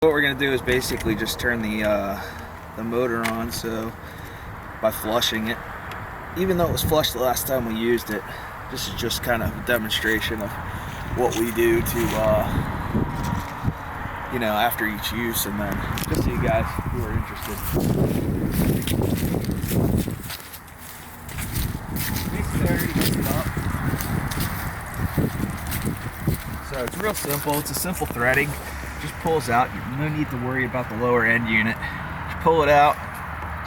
What we're gonna do is basically just turn the motor on, so by flushing it, even though it was flushed the last time we used it, this is just kind of a demonstration of what we do to you know, after each use, and then just so you guys who are interested. Basically, I already hooked it up. So it's real simple. It's a simple threading. Just pulls out. No need to worry about the lower end unit. Just pull it out.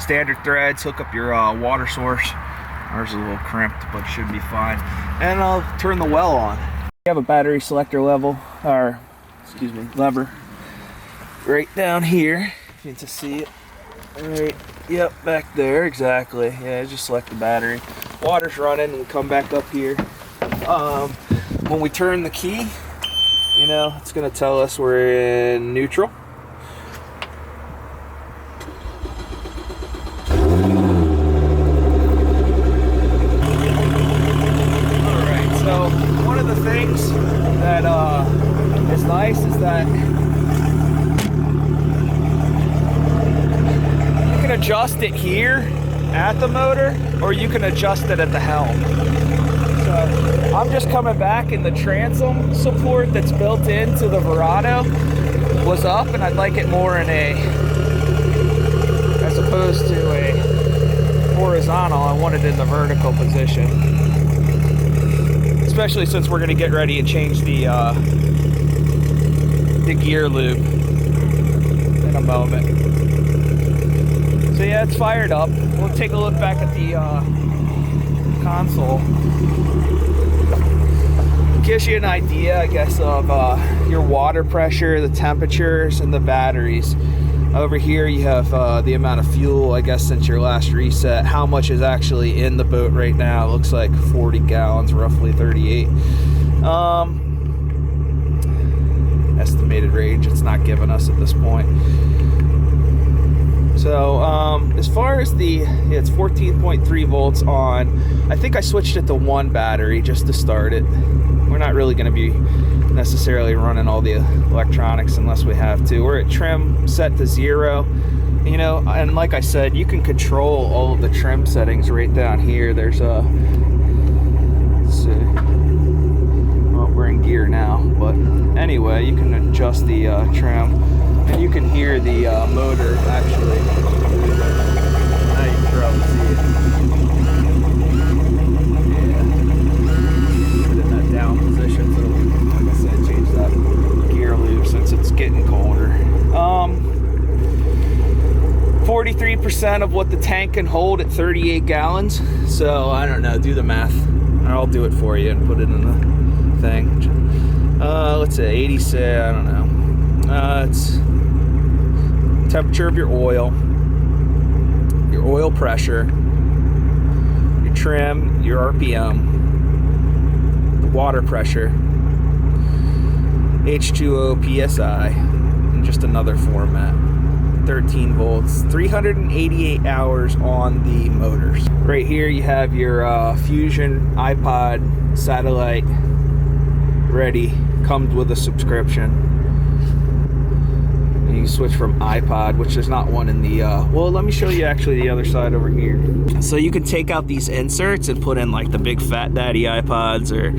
Standard threads. Hook up your water source. Ours is a little crimped, but it should be fine. And I'll turn the well on. We have a battery selector level, or excuse me, lever, right down here. You can just see it. Right. Yep, back there. Exactly. Yeah, just select the battery. Water's running, and we come back up here. When we turn the key, you know, it's going to tell us we're in neutral. Alright, so one of the things that is nice is that you can adjust it here at the motor, or you can adjust it at the helm. So I'm just coming back, and the transom support that's built into the Verado was up, and I'd like it more in a, as opposed to a horizontal, I want it in the vertical position. Especially since we're going to get ready and change the gear loop in a moment. So yeah, it's fired up. We'll take a look back at the console. Gives you an idea, I guess, of your water pressure, the temperatures, and the batteries. Over here you have the amount of fuel, I guess, since your last reset. How much is actually in the boat right now? It looks like 40 gallons, roughly 38. Estimated range, it's not giving us at this point. So as far as the, yeah, it's 14.3 volts on. I think I switched it to one battery just to start it. We're not really going to be necessarily running all the electronics unless we have to. We're at trim set to 0. You know, and like I said, you can control all of the trim settings right down here. There's a, let's see, well, we're in gear now, but anyway, you can adjust the trim, and you can hear the motor actually. Now you can probably see it. Down position, so like I said, change that gear loop since it's getting colder. 43% of what the tank can hold at 38 gallons. So I don't know, do the math. I'll do it for you and put it in the thing. Let's say 86, I don't know. It's temperature of your oil pressure, your trim, your RPM, water pressure, H2O, PSI, and just another format. 13 volts, 388 hours on the motors. Right here you have your Fusion iPod satellite ready. Comes with a subscription. And you can switch from iPod, which there's not one in the well, let me show you actually the other side over here. So you can take out these inserts and put in like the big Fat Daddy iPods or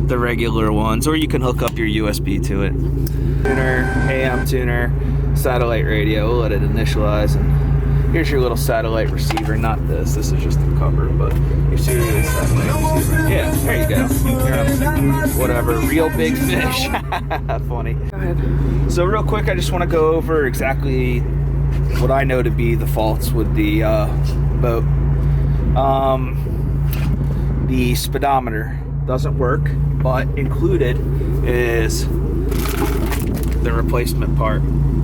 the regular ones, or you can hook up your USB to it. Tuner, AM tuner, satellite radio. We'll let it initialize, and here's your little satellite receiver. Not this is just a cover, but your serious satellite receiver. Yeah, there you go. Whatever, real big fish. Funny. Go ahead. So real quick, I just want to go over exactly what I know to be the faults with the boat. The speedometer doesn't work, but included is the replacement part.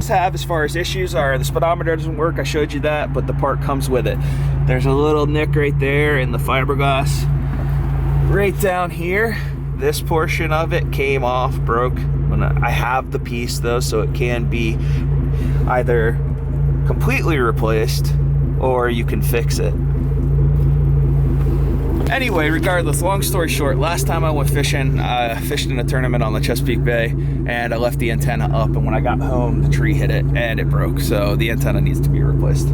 Have as far as issues are, the speedometer doesn't work, I showed you that, but the part comes with it. There's a little nick right there in the fiberglass. Right down here, this portion of it came off, broke. I have the piece though, so it can be either completely replaced or you can fix it. Anyway, regardless, long story short, last time I went fishing, fished in a tournament on the Chesapeake Bay, and I left the antenna up, and when I got home, the tree hit it, and it broke, so the antenna needs to be replaced.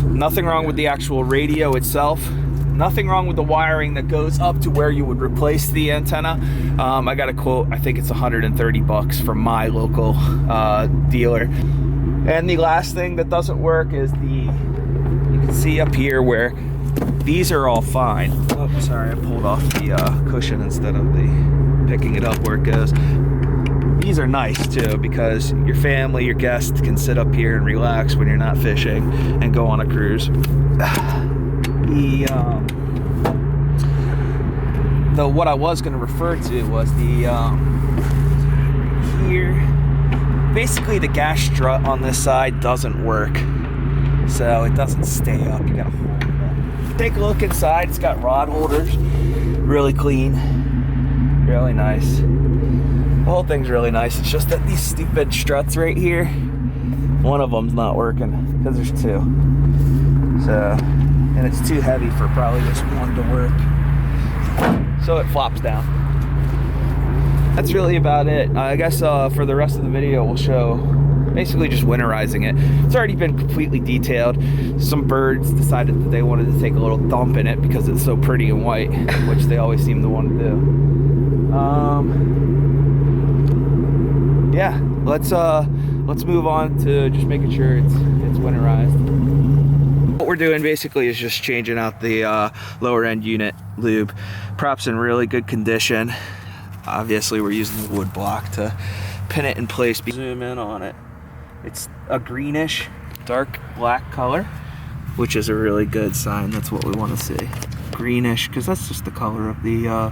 Nothing wrong with the actual radio itself. Nothing wrong with the wiring that goes up to where you would replace the antenna. I got a quote, I think it's 130 bucks from my local dealer. And the last thing that doesn't work is you can see up here where these are all fine. Oh, sorry, I pulled off the cushion instead of picking it up where it goes. These are nice too, because your family, your guests can sit up here and relax when you're not fishing and go on a cruise. What I was going to refer to was here. Basically, the gas strut on this side doesn't work, so it doesn't stay up. You gotta hold it up. Take a look inside. It's got rod holders, really clean, really nice. The whole thing's really nice. It's just that these stupid struts right here, one of them's not working because there's two. So, and it's too heavy for probably just one to work. So it flops down. That's really about it. I guess for the rest of the video, we'll show basically just winterizing it. It's already been completely detailed. Some birds decided that they wanted to take a little dump in it because it's so pretty and white, which they always seem to want to do. Yeah, let's move on to just making sure it's winterized. What we're doing basically is just changing out the lower end unit lube. Prop's in really good condition. Obviously we're using the wood block to pin it in place. Zoom in on it. It's a greenish, dark black color, which is a really good sign. That's what we want to see. Greenish, because that's just the color of the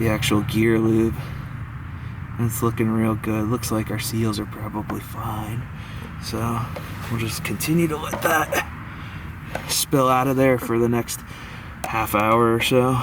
actual gear lube. And it's looking real good. Looks like our seals are probably fine. So we'll just continue to let that spill out of there for the next half hour or so.